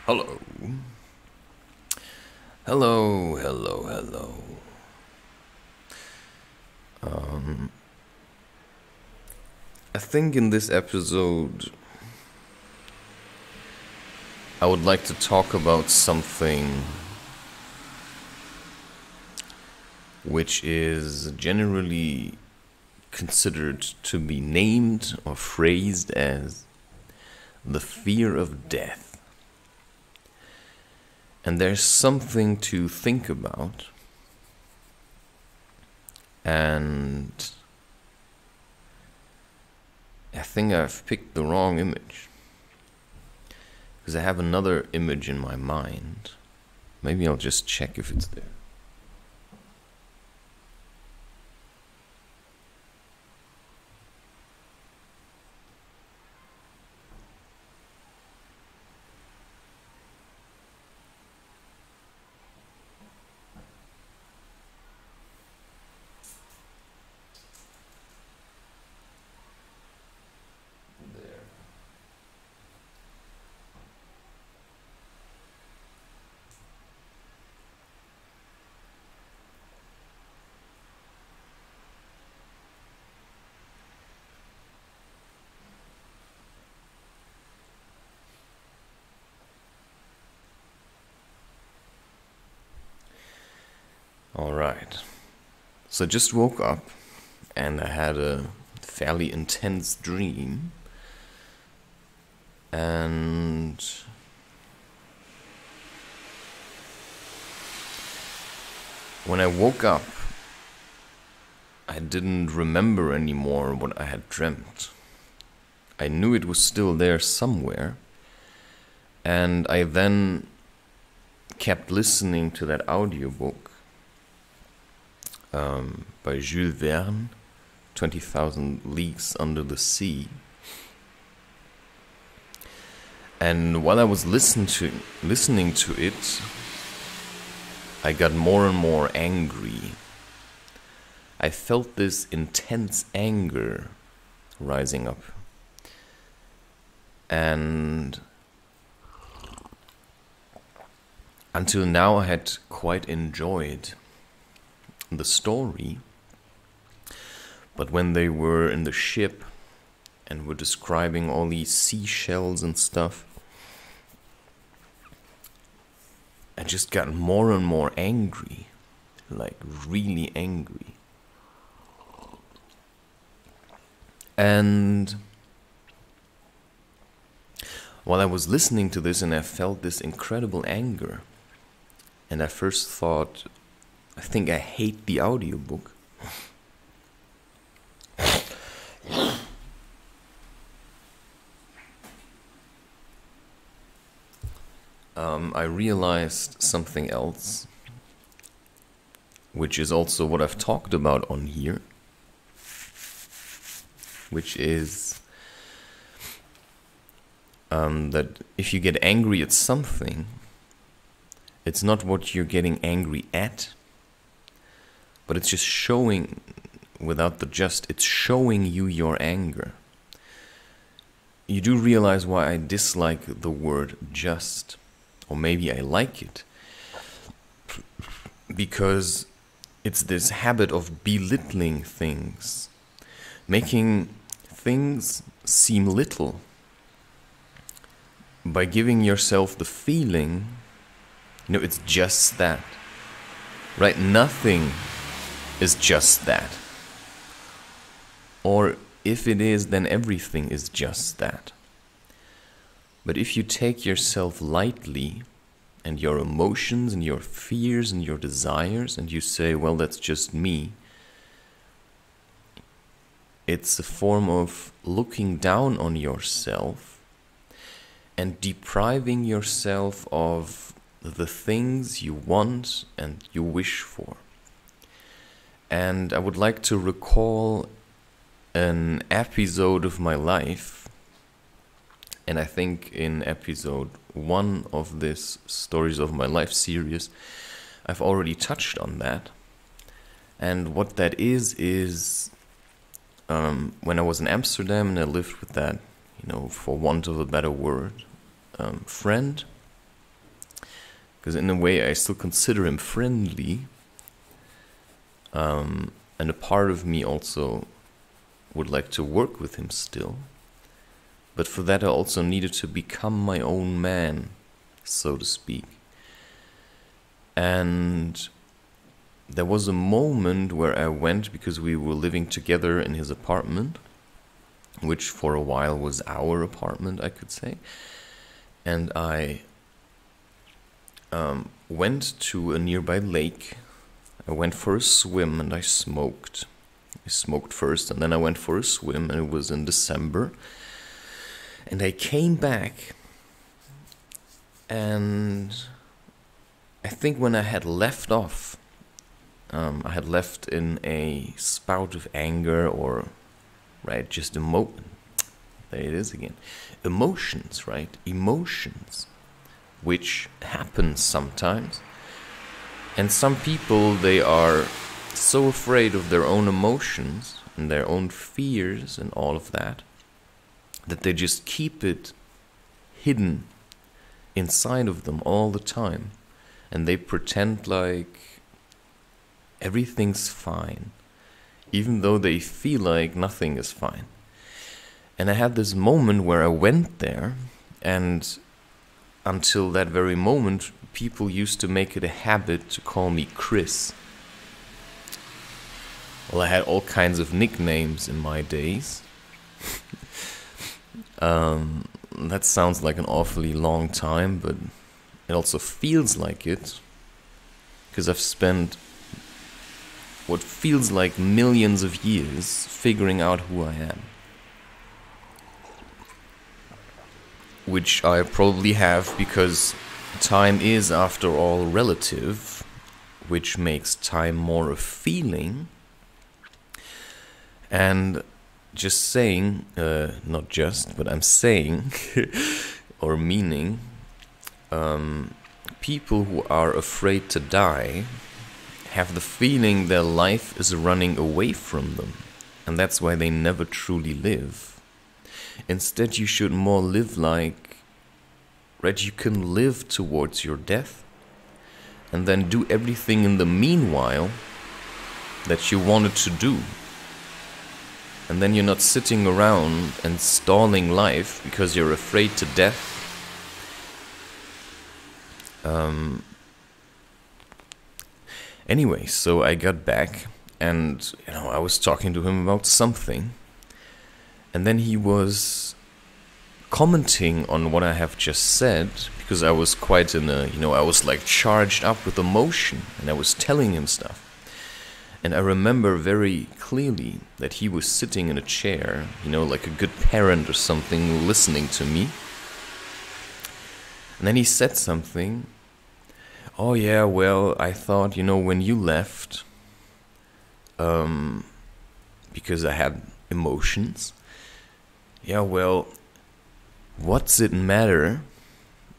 Hello. Hello, hello, hello. I think in this episode I would like to talk about something which is generally considered to be named or phrased as the fear of death. And there's something to think about, and I think I've picked the wrong image, because I have another image in my mind. Maybe I'll just check if it's there. Alright, so I just woke up and I had a fairly intense dream, and when I woke up I didn't remember anymore what I had dreamt. I knew it was still there somewhere, and I then kept listening to that audiobook by Jules Verne, 20,000 Leagues Under the Sea. And while I was listening to it, I got more and more angry. I felt this intense anger rising up. And until now I had quite enjoyed the story, but when they were in the ship and were describing all these seashells and stuff, I just got more and more angry, like really angry. And while I was listening to this and I felt this incredible anger, and I first thought, I think I hate the audiobook. I realized something else, which is also what I've talked about on here, which is that if you get angry at something, it's not what you're getting angry at, but it's just showing, without the just, it's showing you your anger. You do realize why I dislike the word just, or maybe I like it, because it's this habit of belittling things, making things seem little, by giving yourself the feeling, it's just that, right? Nothing is just that. Or if it is, then everything is just that. But if you take yourself lightly, and your emotions and your fears and your desires, and you say, well, that's just me, it's a form of looking down on yourself and depriving yourself of the things you want and you wish for. And I would like to recall an episode of my life, and I think in episode 1 of this Stories of My Life series, I've already touched on that. And what that is when I was in Amsterdam and I lived with that, for want of a better word, friend, Because in a way, I still consider him friendly. And a part of me also would like to work with him still. But for that, I also needed to become my own man, so to speak. And there was a moment where I went, because we were living together in his apartment, which for a while was our apartment, I could say. And I went to a nearby lake. I went for a swim and I smoked. I smoked first and then I went for a swim, and it was in December. And I came back, and I think when I had left off, I had left in a spout of anger, or, right, just there it is again. Emotions, right? Emotions, which happen sometimes. And some people, they are so afraid of their own emotions and their own fears and all of that, that they just keep it hidden inside of them all the time. And they pretend like everything's fine, even though they feel like nothing is fine. And I had this moment where I went there, and until that very moment, people used to make it a habit to call me Chris. Well, I had all kinds of nicknames in my days. That sounds like an awfully long time, but it also feels like it, because I've spent what feels like millions of years figuring out who I am. Which I probably have because time is, after all, relative, which makes time more a feeling. And just saying, not just, but I'm saying, or meaning, people who are afraid to die have the feeling their life is running away from them, and that's why they never truly live. Instead, you should more live like, right, you can live towards your death, and then do everything in the meanwhile that you wanted to do. And then you're not sitting around and stalling life because you're afraid to death. Anyway, so I got back, and I was talking to him about something, and then he was commenting on what I have just said, because I was quite in a, I was like charged up with emotion, and I was telling him stuff. And I remember very clearly that he was sitting in a chair, like a good parent or something, listening to me. And then he said something. Oh yeah, well, I thought, when you left, because I had emotions. Yeah, well, what's it matter?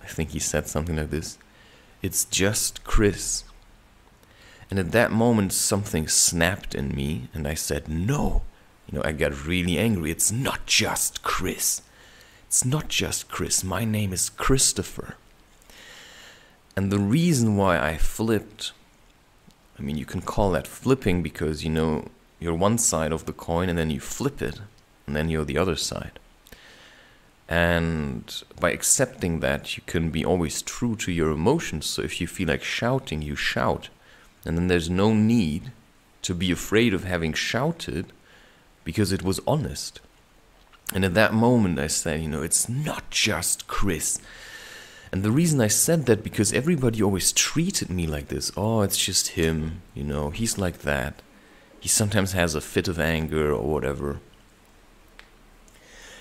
I think he said something like this. It's just Chris. And at that moment, something snapped in me, and I said, no. I got really angry. It's not just Chris. It's not just Chris. My name is Christopher. And the reason why I flipped, you can call that flipping because, you're one side of the coin and then you flip it, and then you're the other side. And by accepting that, you can be always true to your emotions. So if you feel like shouting, you shout. And then there's no need to be afraid of having shouted because it was honest. And at that moment I said, it's not just Chris. And the reason I said that, because everybody always treated me like this. Oh, it's just him, he's like that. He sometimes has a fit of anger or whatever.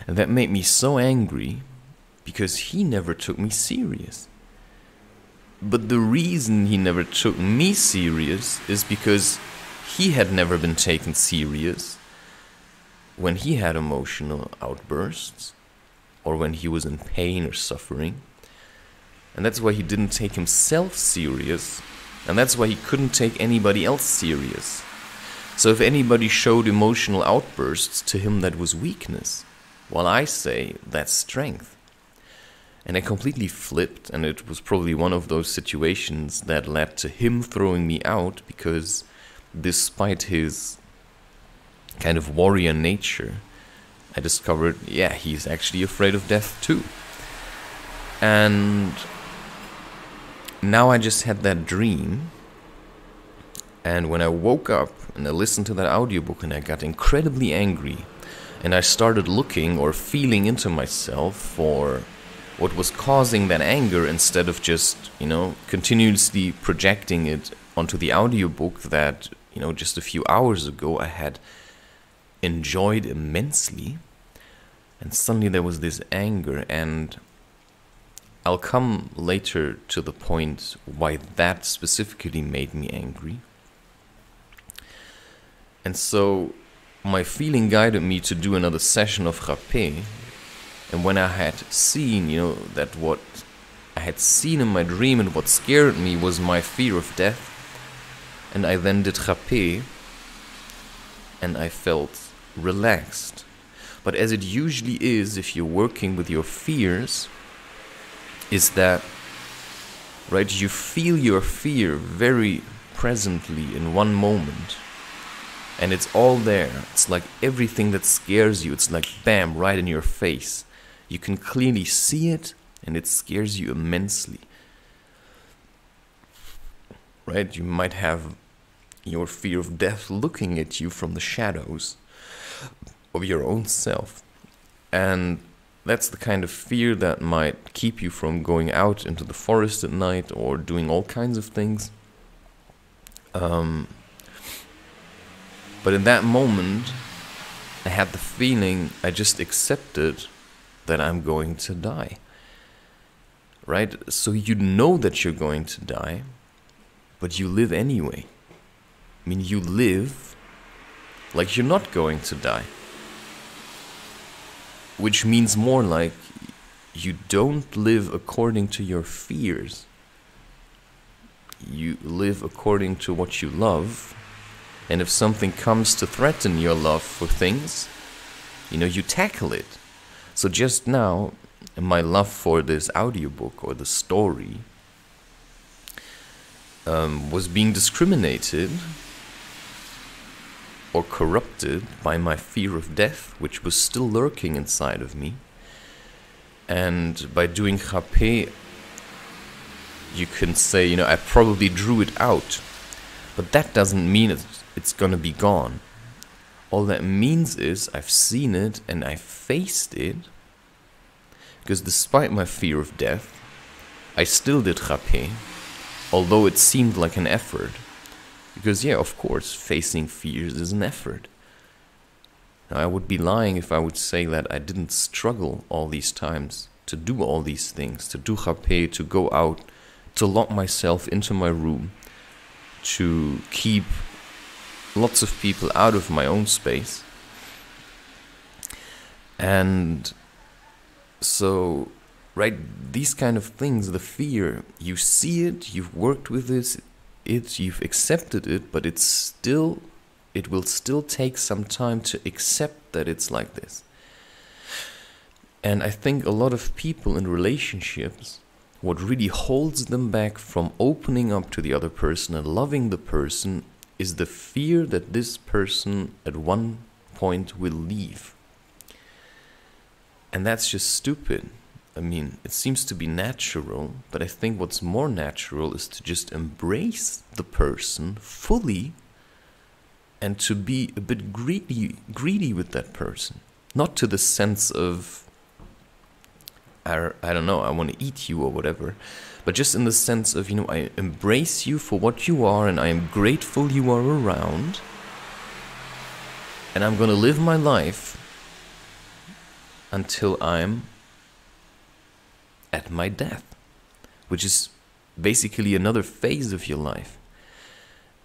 And that made me so angry because he never took me serious. But the reason he never took me serious is because he had never been taken serious when he had emotional outbursts or when he was in pain or suffering. And that's why he didn't take himself serious, and that's why he couldn't take anybody else serious. So if anybody showed emotional outbursts, to him that was weakness, while I say that's strength. And I completely flipped, and it was probably one of those situations that led to him throwing me out, because despite his kind of warrior nature, I discovered, yeah, he's actually afraid of death too. And now I just had that dream, and when I woke up and I listened to that audiobook, and I got incredibly angry, and I started looking or feeling into myself for what was causing that anger, instead of just, continuously projecting it onto the audiobook that, just a few hours ago I had enjoyed immensely. And suddenly there was this anger, and I'll come later to the point why that specifically made me angry. And so my feeling guided me to do another session of rapé. And when I had seen, that what I had seen in my dream and what scared me was my fear of death, and I then did rapé, and I felt relaxed. But as it usually is if you're working with your fears, is that, right, you feel your fear very presently in one moment, and it's all there. It's like everything that scares you, it's like bam, right in your face. You can clearly see it, and it scares you immensely. Right? You might have your fear of death looking at you from the shadows of your own self. And that's the kind of fear that might keep you from going out into the forest at night or doing all kinds of things. But in that moment, I had the feeling, I just accepted that I'm going to die. Right? So you know that you're going to die, but you live anyway. I mean, you live like you're not going to die. Which means more like you don't live according to your fears. You live according to what you love. And if something comes to threaten your love for things, you tackle it. So just now, my love for this audiobook or the story was being discriminated or corrupted by my fear of death, which was still lurking inside of me. And by doing rapé, you can say, I probably drew it out. But that doesn't mean it's gonna be gone. All that means is I've seen it and I faced it, because despite my fear of death, I still did rapé, although it seemed like an effort. Because yeah, of course, facing fears is an effort. Now, I would be lying if I would say that I didn't struggle all these times to do all these things, to do rapé, to go out, to lock myself into my room, to keep lots of people out of my own space. And so, right, these kind of things, the fear, you see it, you've worked with it, you've accepted it, but it will still take some time to accept that it's like this. And I think a lot of people in relationships, what really holds them back from opening up to the other person and loving the person is the fear that this person at one point will leave. And that's just stupid. I mean, it seems to be natural, but I think what's more natural is to just embrace the person fully and to be a bit greedy with that person. Not to the sense of, I don't know, I want to eat you or whatever, but just in the sense of, I embrace you for what you are and I am grateful you are around, and I'm going to live my life until I'm at my death, which is basically another phase of your life.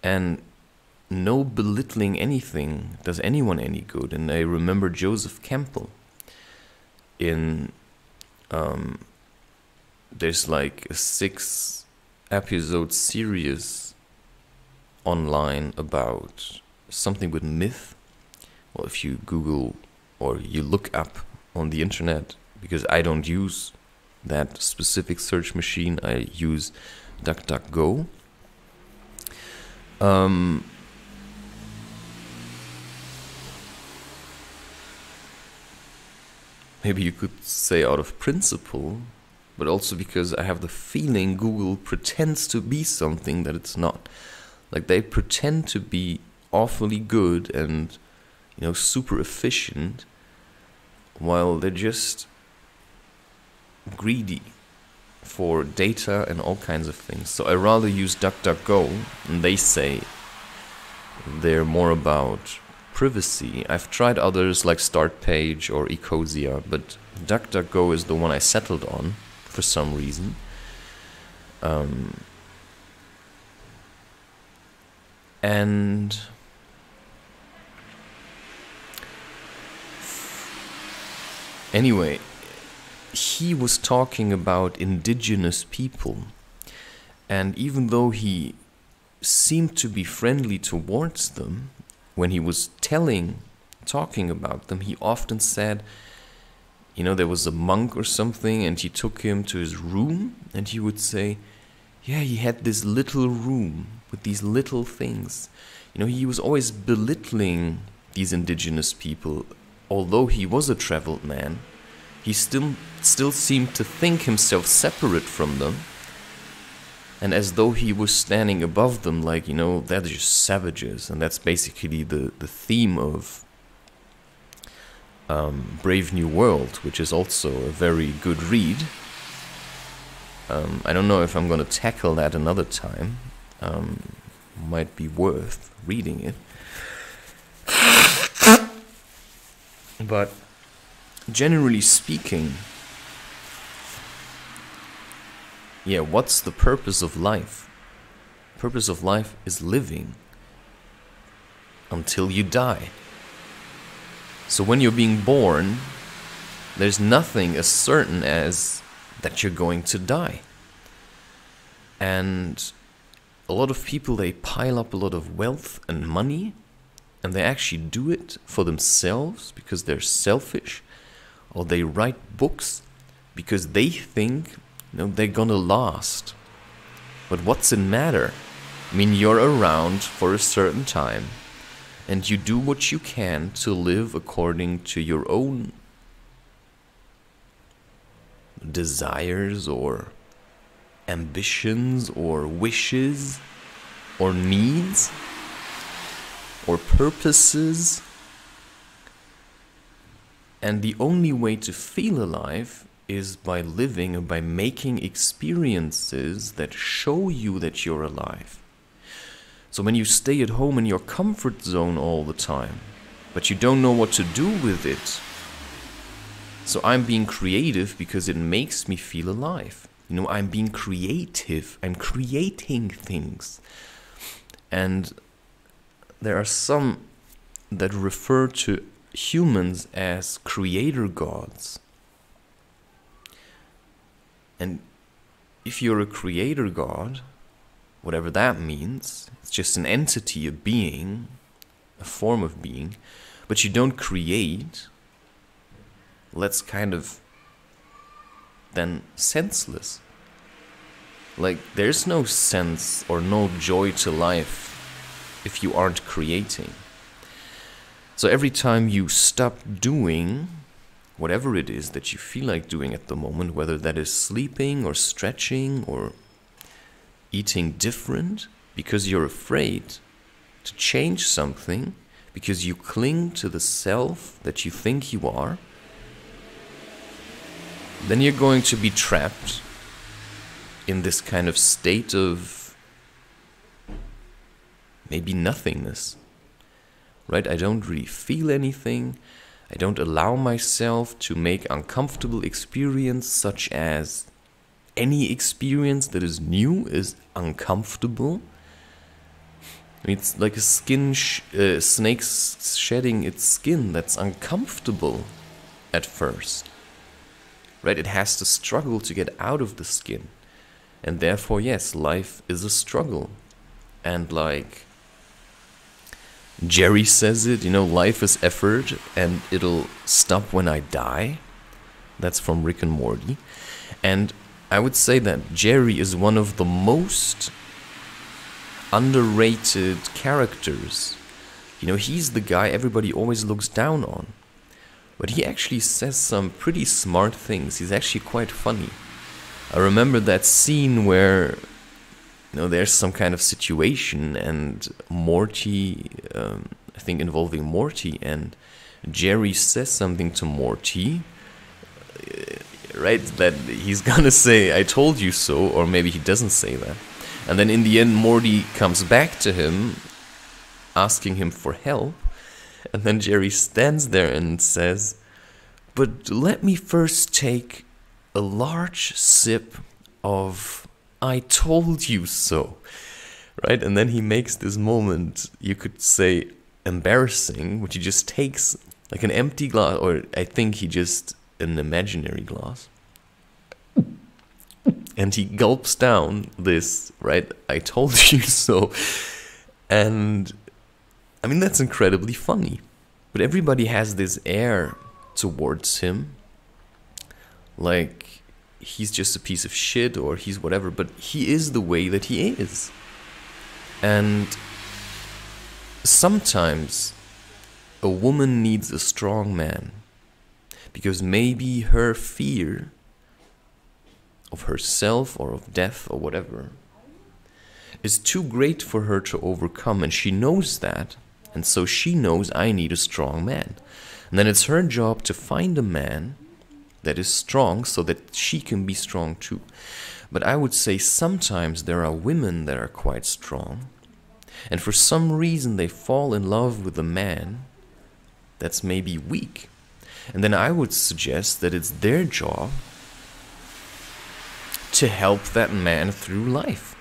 And no belittling anything does anyone any good. And I remember Joseph Campbell in there's like a 6-episode series online about something with myth. Well, if you Google or you look up on the internet, because I don't use that specific search machine, I use DuckDuckGo. Maybe you could say out of principle, but also because I have the feeling Google pretends to be something that it's not. Like, they pretend to be awfully good and, you know, super efficient, while they're just greedy for data and all kinds of things. So I rather use DuckDuckGo, and they say they're more about privacy. I've tried others like StartPage or Ecosia, but DuckDuckGo is the one I settled on for some reason. And anyway, he was talking about indigenous people, and even though he seemed to be friendly towards them, when he was talking about them, he often said, you know, there was a monk or something, and he took him to his room, and he would say, yeah, he had this little room with these little things. You know, he was always belittling these indigenous people. Although he was a traveled man, he still seemed to think himself separate from them, and as though he was standing above them, like, you know, they're just savages. And that's basically the theme of Brave New World, which is also a very good read. I don't know if I'm going to tackle that another time. Might be worth reading it. But generally speaking, yeah, what's the purpose of life? Purpose of life is living until you die. So when you're being born, there's nothing as certain as that you're going to die. And a lot of people, they pile up a lot of wealth and money, and they actually do it for themselves because they're selfish, or they write books because they think, you know, they're gonna last. But what's it matter? I mean, you're around for a certain time, and you do what you can to live according to your own desires or ambitions or wishes or needs or purposes. And the only way to feel alive is by living and by making experiences that show you that you're alive. So when you stay at home in your comfort zone all the time, but you don't know what to do with it, so I'm being creative because it makes me feel alive. You know, I'm being creative. I'm creating things. And there are some that refer to humans as creator gods. And if you're a creator god, whatever that means, it's just an entity, a being, a form of being, but you don't create, that's kind of then senseless. Like, there's no sense or no joy to life if you aren't creating. So every time you stop doing whatever it is that you feel like doing at the moment, whether that is sleeping or stretching or eating different, because you're afraid to change something, because you cling to the self that you think you are, then you're going to be trapped in this kind of state of maybe nothingness, right? I don't really feel anything. I don't allow myself to make uncomfortable experience, such as any experience that is new is uncomfortable. I mean, it's like a snake shedding its skin. That's uncomfortable at first, right? It has to struggle to get out of the skin. And therefore, yes, life is a struggle. And like Jerry says it, you know, life is effort and it'll stop when I die. That's from Rick and Morty. And I would say that Jerry is one of the most underrated characters. You know, he's the guy everybody always looks down on. But he actually says some pretty smart things. He's actually quite funny. I remember that scene where, you know, there's some kind of situation and Morty, I think involving Morty, and Jerry says something to Morty, right, that he's gonna say, I told you so, or maybe he doesn't say that. And then in the end, Morty comes back to him, asking him for help, and then Jerry stands there and says, but let me first take a large sip of I told you so, right? And then he makes this moment, you could say, embarrassing, which he just takes like an empty glass, or I think he just an imaginary glass, and he gulps down this, right, I told you so. And I mean, that's incredibly funny, but everybody has this air towards him like he's just a piece of shit or he's whatever, but he is the way that he is. And sometimes a woman needs a strong man because maybe her fear of herself or of death or whatever is too great for her to overcome, and she knows that, and so she knows I need a strong man. And then it's her job to find a man that is strong so that she can be strong too. But I would say sometimes there are women that are quite strong, and for some reason they fall in love with a man that's maybe weak. And then I would suggest that it's their job to help that man through life.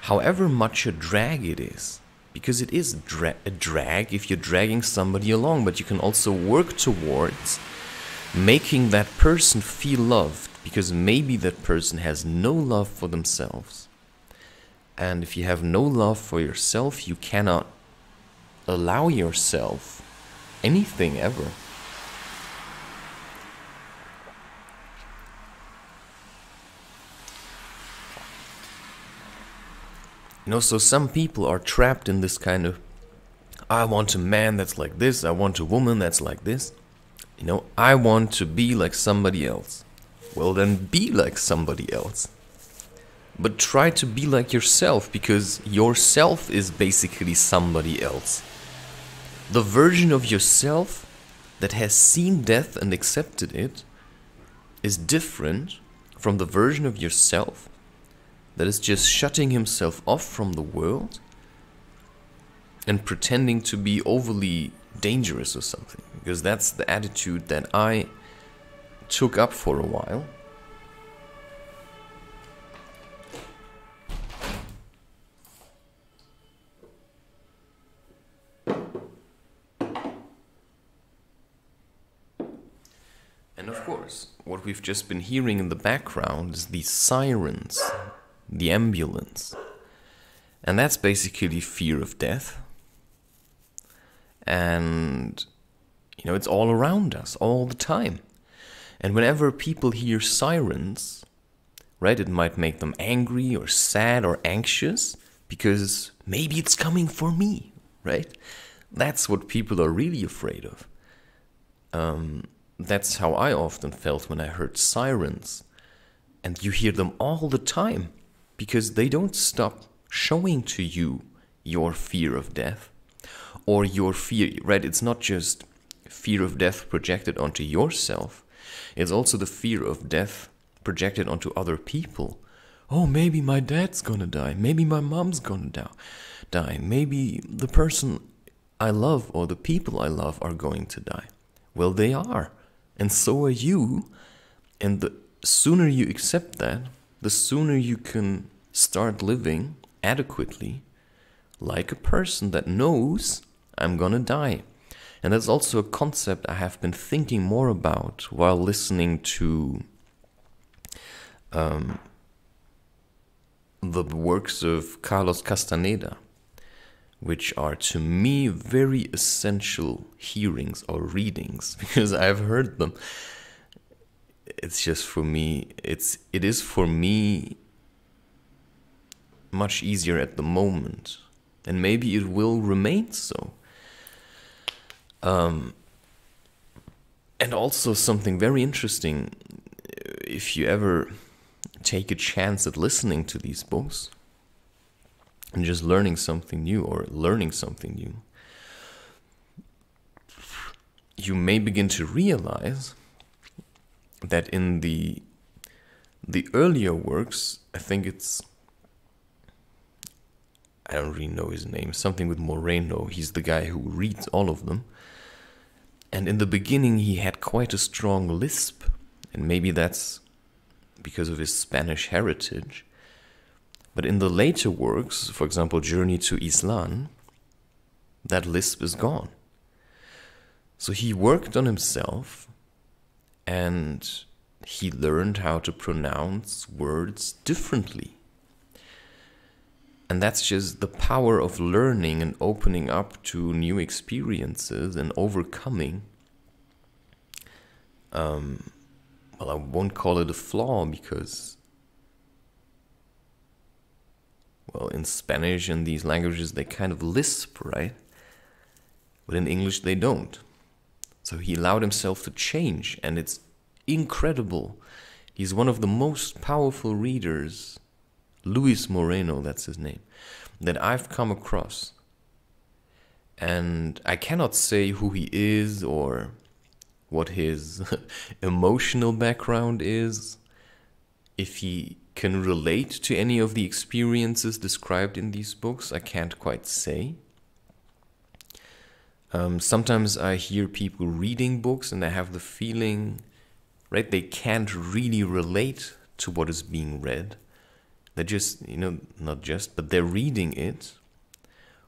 However much a drag it is, because it is a drag if you're dragging somebody along, but you can also work towards making that person feel loved, because maybe that person has no love for themselves. And if you have no love for yourself, you cannot allow yourself anything ever. You know, so some people are trapped in this kind of, I want a man that's like this, I want a woman that's like this. You know, I want to be like somebody else. Well, then be like somebody else. But try to be like yourself, because yourself is basically somebody else. The version of yourself that has seen death and accepted it is different from the version of yourself that is just shutting himself off from the world and pretending to be overly dangerous or something. Because that's the attitude that I took up for a while. And of course, what we've just been hearing in the background is these sirens, the ambulance. And that's basically fear of death. And, you know, it's all around us, all the time. And whenever people hear sirens, right, it might make them angry or sad or anxious, because maybe it's coming for me, right? That's what people are really afraid of. That's how I often felt when I heard sirens. And you hear them all the time, because they don't stop showing to you your fear of death. Or your fear, right? It's not just fear of death projected onto yourself. It's also the fear of death projected onto other people. Oh, maybe my dad's gonna die. Maybe my mom's gonna die. Maybe the person I love or the people I love are going to die. Well, they are. And so are you. And the sooner you accept that, the sooner you can start living adequately like a person that knows I'm gonna die. And that's also a concept I have been thinking more about while listening to the works of Carlos Castaneda, which are to me very essential hearings or readings, because I've heard them it's just for me, it is for me much easier at the moment, and maybe it will remain so. And also something very interesting, if you ever take a chance at listening to these books and just learning something new, you may begin to realize that in the earlier works, I think I don't really know his name, something with Moreno, he's the guy who reads all of them. And in the beginning he had quite a strong lisp, and maybe that's because of his Spanish heritage. But in the later works, for example, Journey to Islam, that lisp is gone. So he worked on himself, and he learned how to pronounce words differently. And that's just the power of learning and opening up to new experiences and overcoming. Well, I won't call it a flaw because, well, in Spanish and these languages, they kind of lisp, right? But in English, they don't. So he allowed himself to change, and it's incredible. He's one of the most powerful readers, Luis Moreno, that's his name, that I've come across. And I cannot say who he is or what his emotional background is, if he can relate to any of the experiences described in these books. I can't quite say. Sometimes I hear people reading books and I have the feeling, right, they can't really relate to what is being read. They're just, not just, but they're reading it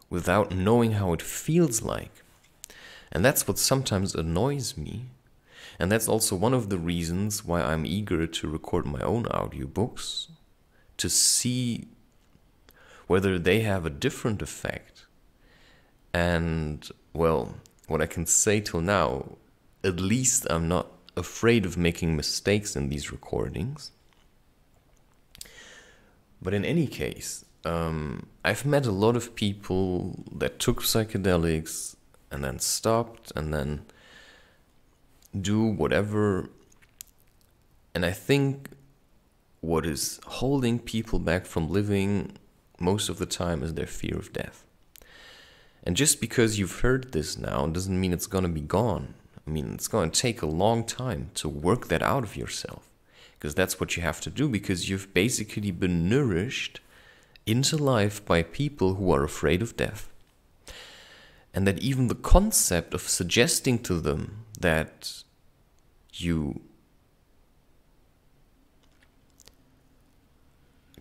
without knowing how it feels like. And that's what sometimes annoys me. And that's also one of the reasons why I'm eager to record my own audiobooks, to see whether they have a different effect. And, well, what I can say till now, at least I'm not afraid of making mistakes in these recordings. But in any case, I've met a lot of people that took psychedelics and then stopped and then do whatever. And I think what is holding people back from living most of the time is their fear of death. And just because you've heard this now doesn't mean it's going to be gone. I mean, it's going to take a long time to work that out of yourself. Because that's what you have to do, because you've basically been nourished into life by people who are afraid of death. And that even the concept of suggesting to them that you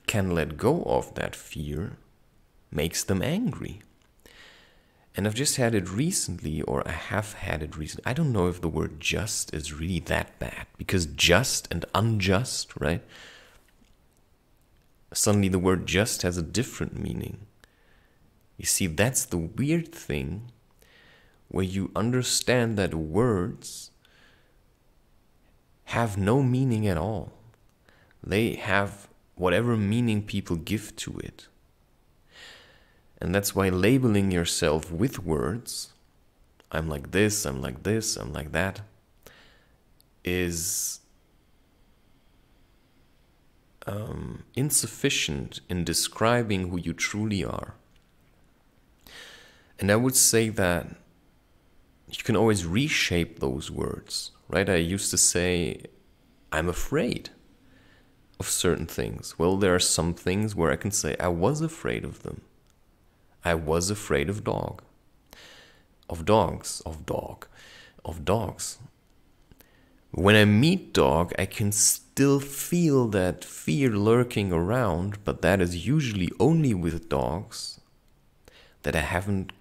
can let go of that fear makes them angry. And I've just had it recently, or I have had it recently. I don't know if the word just is really that bad, because just and unjust, right? Suddenly the word just has a different meaning. You see, that's the weird thing, where you understand that words have no meaning at all. They have whatever meaning people give to it. And that's why labeling yourself with words, I'm like this, I'm like this, I'm like that, is insufficient in describing who you truly are. And I would say that you can always reshape those words, right? I used to say, I'm afraid of certain things. Well, there are some things where I can say, I was afraid of them. I was afraid of dogs. When I meet dog, I can still feel that fear lurking around, but that is usually only with dogs that I haven't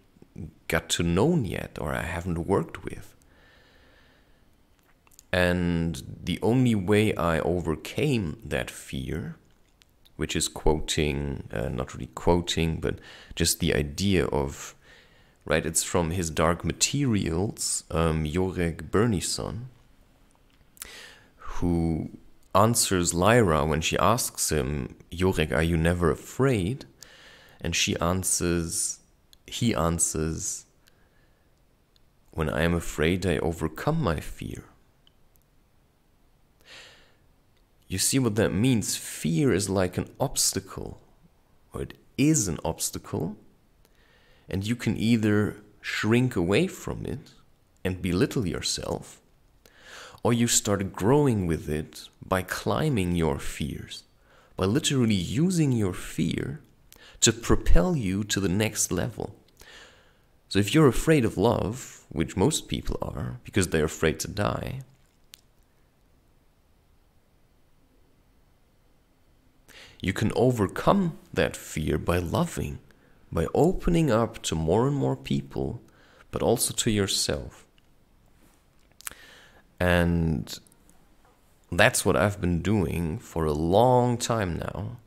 got to know yet, or I haven't worked with. And the only way I overcame that fear, which is quoting, not really quoting, but just the idea of, right, it's from his Dark Materials, Jorek Bernison, who answers Lyra when she asks him, Jorek, are you never afraid? And he answers, when I am afraid, I overcome my fear. You see what that means? Fear is like an obstacle, or it is an obstacle, and you can either shrink away from it and belittle yourself, or you start growing with it by climbing your fears, by literally using your fear to propel you to the next level. So if you're afraid of love, which most people are, because they're afraid to die, you can overcome that fear by loving, by opening up to more and more people, but also to yourself. And that's what I've been doing for a long time now.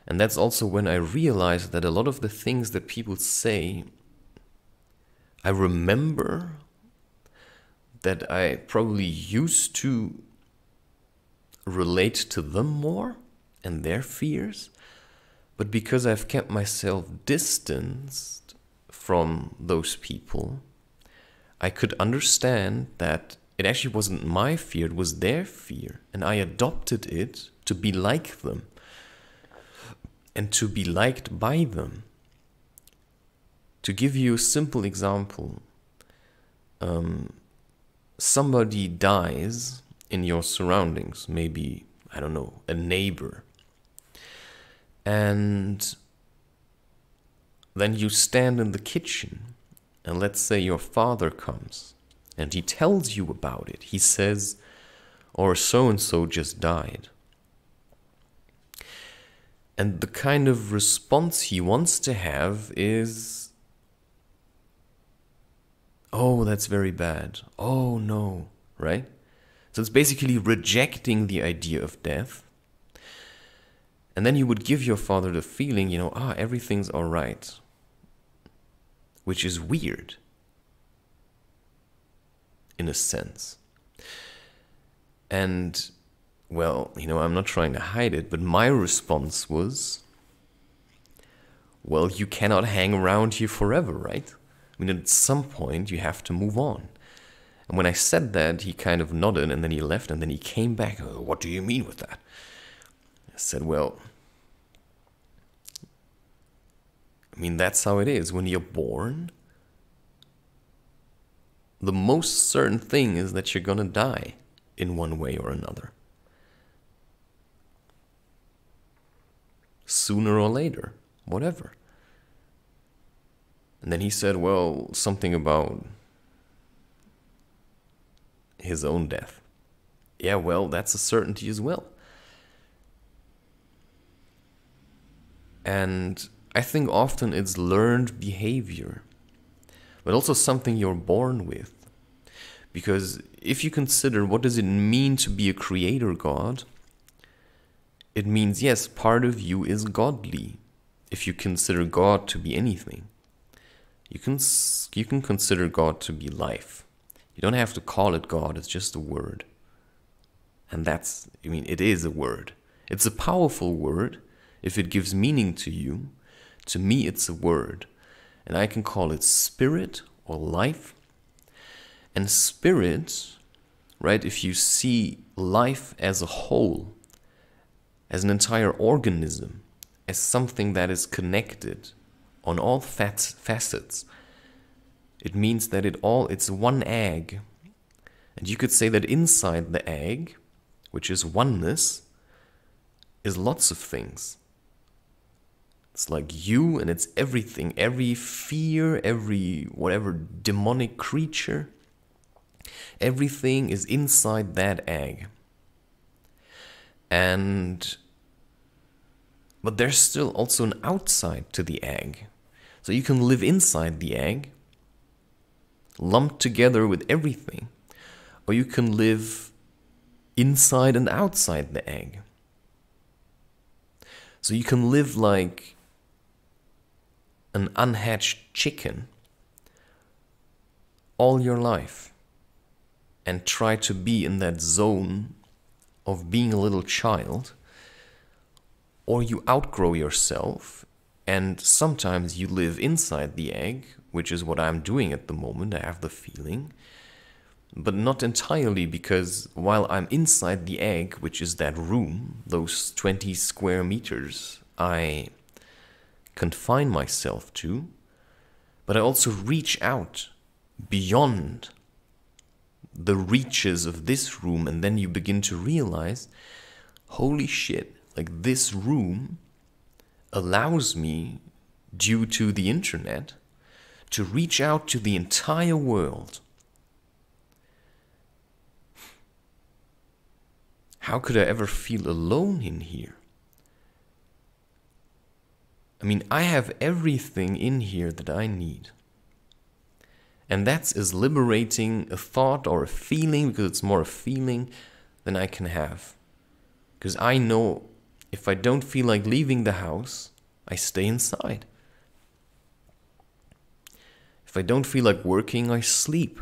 And that's also when I realized that a lot of the things that people say, I remember that I probably used to relate to them more and their fears, but because I've kept myself distanced from those people, I could understand that it actually wasn't my fear, it was their fear, and I adopted it to be like them and to be liked by them. To give you a simple example, somebody dies in your surroundings, maybe, I don't know, a neighbor. And then you stand in the kitchen, and let's say your father comes, and he tells you about it. He says, or so-and-so just died. And the kind of response he wants to have is, oh, that's very bad. Oh, no, right? So it's basically rejecting the idea of death. And then you would give your father the feeling, everything's all right. Which is weird, in a sense. And, well, I'm not trying to hide it, but my response was, well, you cannot hang around here forever, right? I mean, at some point, you have to move on. And when I said that, he kind of nodded, and then he left, and then he came back. Oh, what do you mean with that? I said, well, that's how it is. When you're born, the most certain thing is that you're gonna die in one way or another. Sooner or later, whatever. And then he said, well, something about his own death. Yeah, well, that's a certainty as well. And I think often it's learned behavior, but also something you're born with. Because if you consider what does it mean to be a creator God, it means, yes, part of you is godly. If you consider God to be anything, you can consider God to be life. You don't have to call it God, it's just a word. And it is a word. It's a powerful word if it gives meaning to you. To me, it's a word. And I can call it spirit or life. And spirit, right, if you see life as a whole, as an entire organism, as something that is connected on all facets, it means that it's one egg. And you could say that inside the egg, which is oneness, is lots of things. It's like you, and it's everything, every fear, every whatever demonic creature, everything is inside that egg. But there's still also an outside to the egg. So you can live inside the egg, lumped together with everything, or you can live inside and outside the egg. So you can live like an unhatched chicken all your life and try to be in that zone of being a little child, or you outgrow yourself, and sometimes you live inside the egg, which is what I'm doing at the moment, I have the feeling, but not entirely, because while I'm inside the egg, which is that room, those 20 square meters I confine myself to, but I also reach out beyond the reaches of this room, and then you begin to realize, holy shit, like this room allows me, due to the internet, to reach out to the entire world. How could I ever feel alone in here? I mean, I have everything in here that I need. And that's as liberating a thought or a feeling, because it's more a feeling, than I can have. Because I know if I don't feel like leaving the house, I stay inside. If I don't feel like working, I sleep.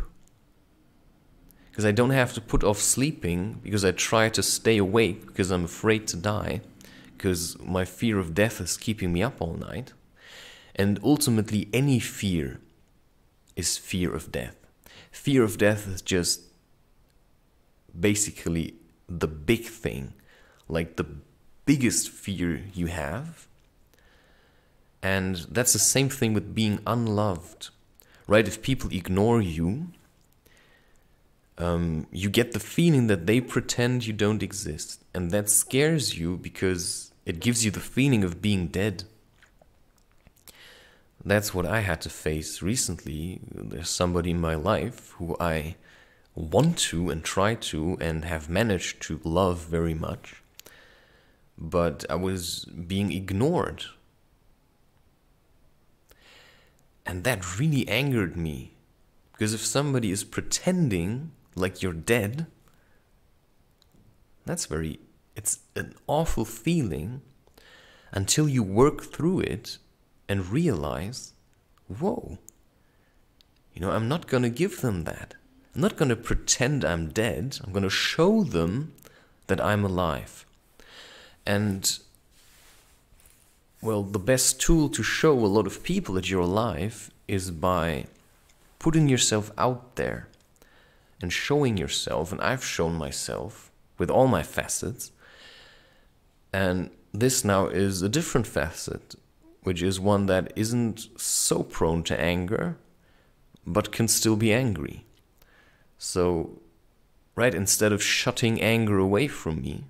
Because I don't have to put off sleeping, because I try to stay awake because I'm afraid to die, because my fear of death is keeping me up all night. And ultimately, any fear is fear of death. Fear of death is just basically the big thing, like the biggest fear you have. And that's the same thing with being unloved, right? If people ignore you, you get the feeling that they pretend you don't exist. And that scares you because it gives you the feeling of being dead. That's what I had to face recently. There's somebody in my life who I want to and try to and have managed to love very much. But I was being ignored. And that really angered me. Because if somebody is pretending like you're dead, it's an awful feeling until you work through it and realize, whoa, I'm not going to give them that. I'm not going to pretend I'm dead. I'm going to show them that I'm alive. And, well, the best tool to show a lot of people that you're alive is by putting yourself out there and showing yourself. And I've shown myself with all my facets. And this now is a different facet, which is one that isn't so prone to anger, but can still be angry. So, right, instead of shutting anger away from me,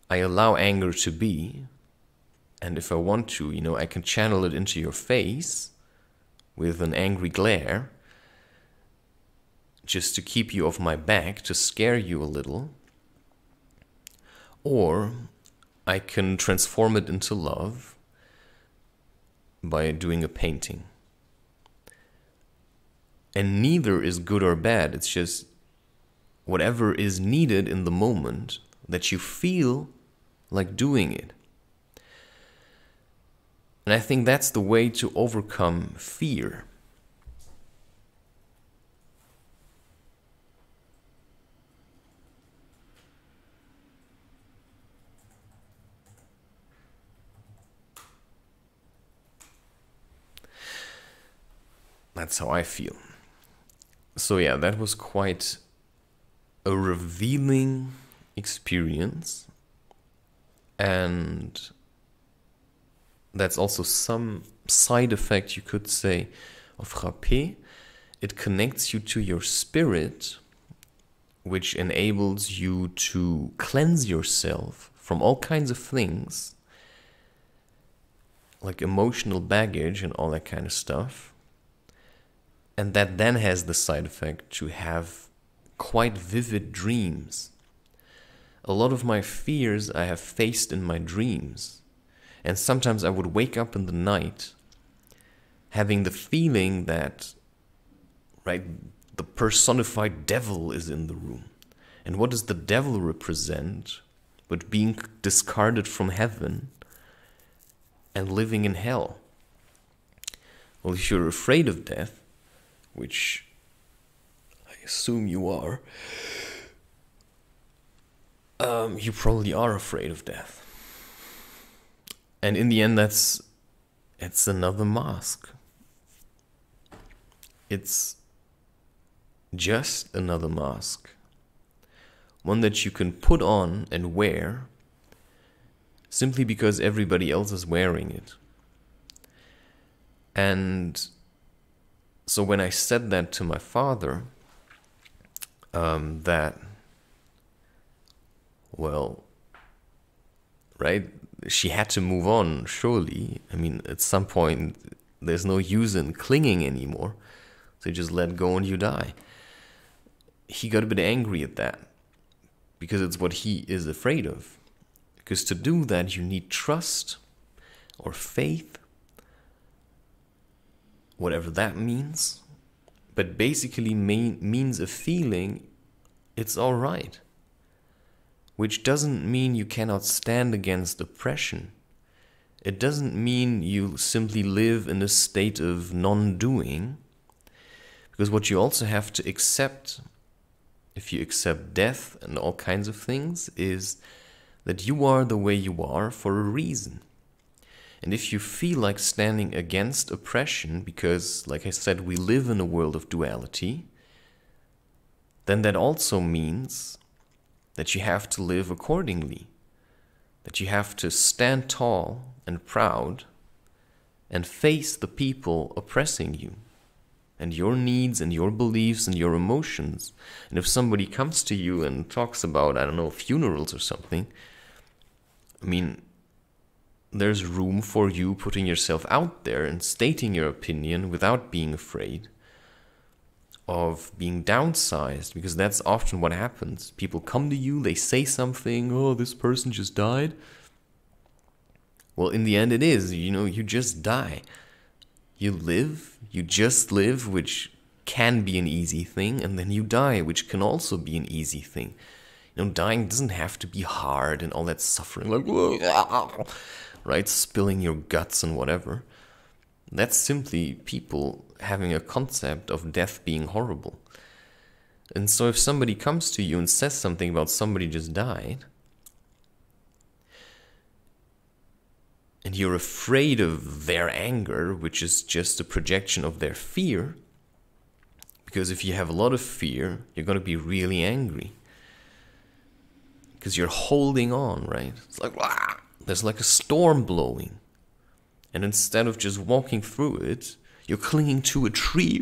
I allow anger to be, and if I want to, I can channel it into your face with an angry glare, just to keep you off my back, to scare you a little. Or I can transform it into love by doing a painting. And neither is good or bad. It's just whatever is needed in the moment that you feel like doing it. And I think that's the way to overcome fear. That's how I feel. So yeah, that was quite a revealing experience. And that's also some side effect, you could say, of Reusch. It connects you to your spirit, which enables you to cleanse yourself from all kinds of things, like emotional baggage and all that kind of stuff. And that then has the side effect to have quite vivid dreams. A lot of my fears I have faced in my dreams. And sometimes I would wake up in the night having the feeling that, right, the personified devil is in the room. And what does the devil represent but being discarded from heaven and living in hell? Well, if you're afraid of death, which I assume you are, You probably are afraid of death. And in the end, it's another mask. It's just another mask. One that you can put on and wear simply because everybody else is wearing it. And so when I said that to my father, that, well, right, she had to move on, surely. I mean, at some point, there's no use in clinging anymore. So you just let go and you die. He got a bit angry at that, because it's what he is afraid of. Because to do that, you need trust or faith, whatever that means. But basically means a feeling it's all right. Which doesn't mean you cannot stand against oppression. It doesn't mean you simply live in a state of non-doing. Because what you also have to accept, if you accept death and all kinds of things, is that you are the way you are for a reason. And if you feel like standing against oppression, because, like I said, we live in a world of duality, then that also means that you have to live accordingly. That you have to stand tall and proud and face the people oppressing you and your needs and your beliefs and your emotions. And if somebody comes to you and talks about, I don't know, funerals or something, I mean, there's room for you putting yourself out there and stating your opinion without being afraid of being downsized, because that's often what happens. People come to you, they say something, oh, this person just died. Well, in the end it is, you just die. You live, you just live, which can be an easy thing, and then you die, which can also be an easy thing. Dying doesn't have to be hard and all that suffering, like, whoa, right, spilling your guts and whatever. That's simply people having a concept of death being horrible. And so if somebody comes to you and says something about somebody just died, and you're afraid of their anger, which is just a projection of their fear, because if you have a lot of fear, you're going to be really angry. Because you're holding on, right? It's like, wah! There's like a storm blowing. And instead of just walking through it, you're clinging to a tree.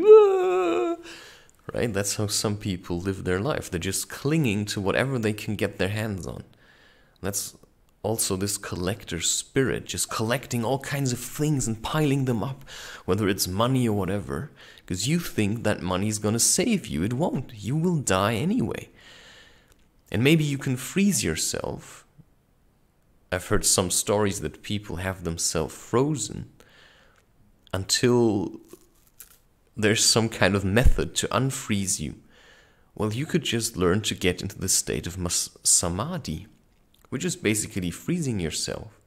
Right? That's how some people live their life. They're just clinging to whatever they can get their hands on. That's also this collector spirit, just collecting all kinds of things and piling them up, whether it's money or whatever, because you think that money's going to save you. It won't. You will die anyway. And maybe you can freeze yourself. I've heard some stories that people have themselves frozen until there's some kind of method to unfreeze you. Well, you could just learn to get into the state of samadhi, which is basically freezing yourself.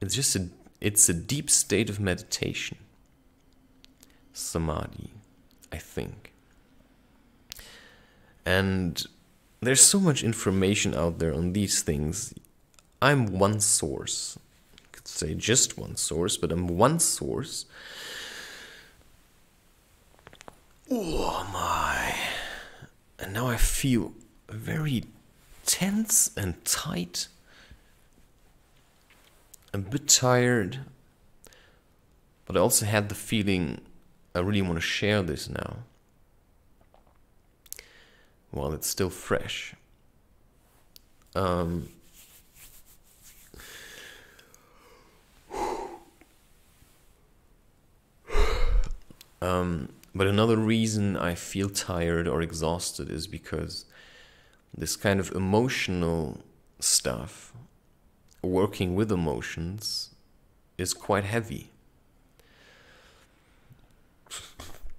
It's a deep state of meditation. Samadhi, I think. And there's so much information out there on these things. I'm one source. I could say just one source, but I'm one source. Oh my. And now I feel very tense and tight. A bit tired. But I also had the feeling I really want to share this now. While it's still fresh. But another reason I feel tired or exhausted is because this kind of emotional stuff, working with emotions, is quite heavy.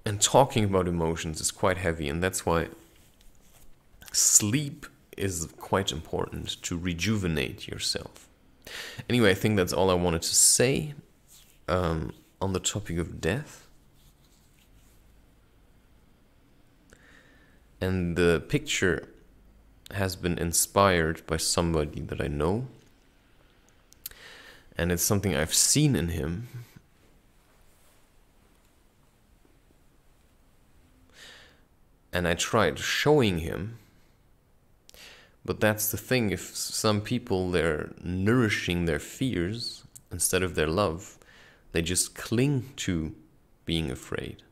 And talking about emotions is quite heavy, and that's why sleep is quite important to rejuvenate yourself. Anyway, I think that's all I wanted to say on the topic of death. And the picture has been inspired by somebody that I know. And it's something I've seen in him. And I tried showing him. But that's the thing, if some people, they're nourishing their fears instead of their love, they just cling to being afraid.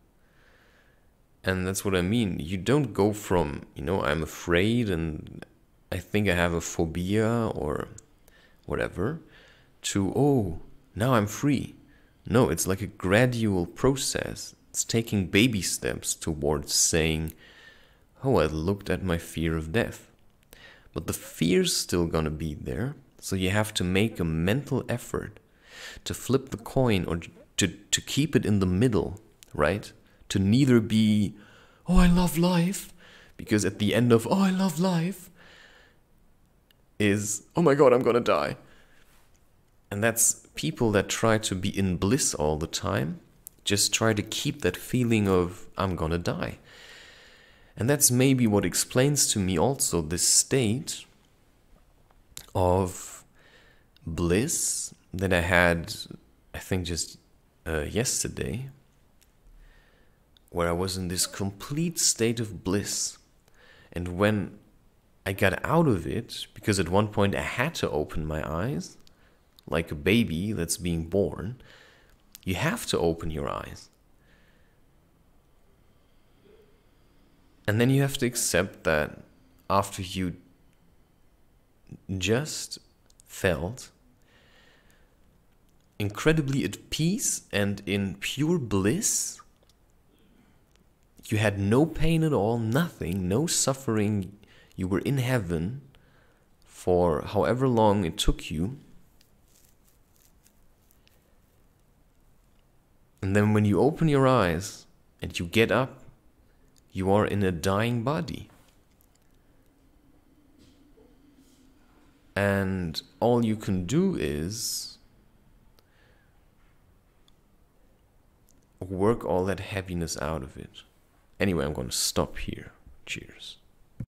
And that's what I mean. You don't go from, I'm afraid and I think I have a phobia or whatever, to, oh, now I'm free. No, it's like a gradual process. It's taking baby steps towards saying, oh, I looked at my fear of death. But the fear's still gonna be there, so you have to make a mental effort to flip the coin or to keep it in the middle, right? To neither be, oh, I love life, because at the end of, oh, I love life, is, oh my God, I'm gonna die. And that's people that try to be in bliss all the time, just try to keep that feeling of, I'm gonna die. And that's maybe what explains to me also this state of bliss that I had, I think just yesterday, where I was in this complete state of bliss. And when I got out of it, because at one point I had to open my eyes, like a baby that's being born, you have to open your eyes. And then you have to accept that after you just felt incredibly at peace and in pure bliss, you had no pain at all, nothing, no suffering, you were in heaven for however long it took you. And then when you open your eyes and you get up, you are in a dying body. And all you can do is work all that heaviness out of it. Anyway, I'm going to stop here. Cheers.